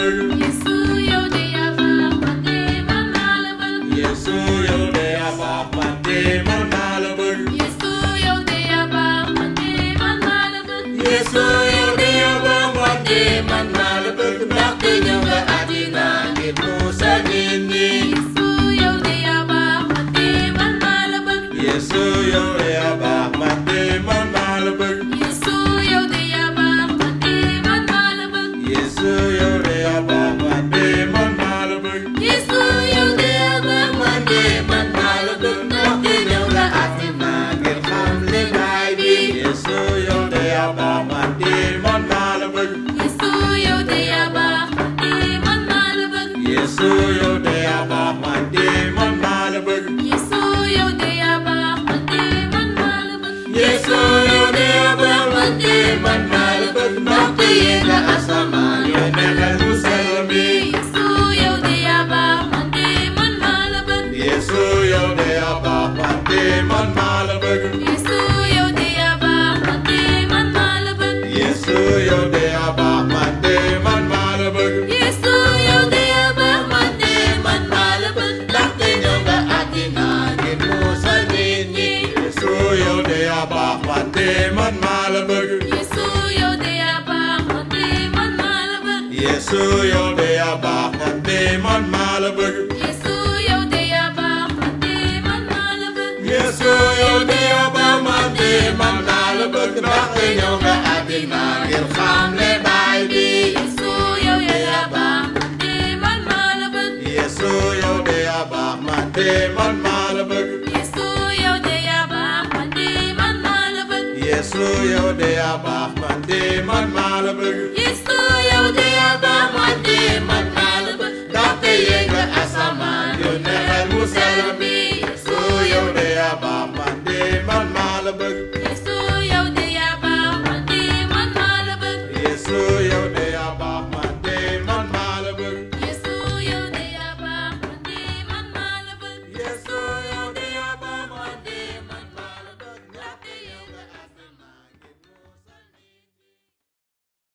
bëgg Yesu yow de yaa baax man de man maa la bëgg Yesu yow de yaa baax man de man maa la bëgg Yesu yow de yaa baax man de man maa la bëgg Yesu yow de yaa baax man de man maa la bëgg ndaxte ñëw nga àddina ngir musal nit ñi Yesu yow de yaa baax man de man maa la bëgg Yesu yow de yaa baax man de man maa la bëgg Yesu yow de yaa baax man de man maa la bëgg Yesu yow de yaa baax man de man maa la bëgg Yesu yow de yaa baax man de man maa la bëgg ndaxte ñëw nga àddina ngir xam li baay bi Yesu yow de yaa baax man de man maa la bëgg Yesu yow de yaa baax man de man maa la bëgg Yesu yow de yaa baax man de man maa la bëgg Yesu yow de yaa baax man de man maa la bëgg Yesu yow de yaa baax man de man maa la bëgg ndaxte yéeg nga asamaan yow nekkal mu sell mi Yesu yow de yaa baax man de man maa la bëgg Yesu yow de yaa baax man de man maa la bëgg Yesu yow de yaa baax man de man maa la bëgg Yesu yow de yaa baax man de man maa la bëgg Yesu yow de yaa baax man de man maa la bëgg ndaxte ñëw nga àddina ngir musal nit ñi Yesu yow de yaa baax man de man maa la bëgg Yesu yow de yaa baax man de man maa la bëgg Yesu yow de yaa baax man de man maa la bëgg Yesu yow de yaa baax man de man maa la bëgg Yesu yow de yaa baax man de man maa la bëgg ndaxte ñëw nga àddina ngir xamle baay bi Yesu yow de yaa baax man de man maa la bëgg Yesu yow de yaa baax man de man maa la bëgg Yesu yow de yaa baax man de man maa la bëgg Yesu yow de yaa baax man de man maa la bëgg Yesu yow de yaa baax man de man maa la bëgg ndaxte yéeg nga asamaan yow nekkal mu sell mi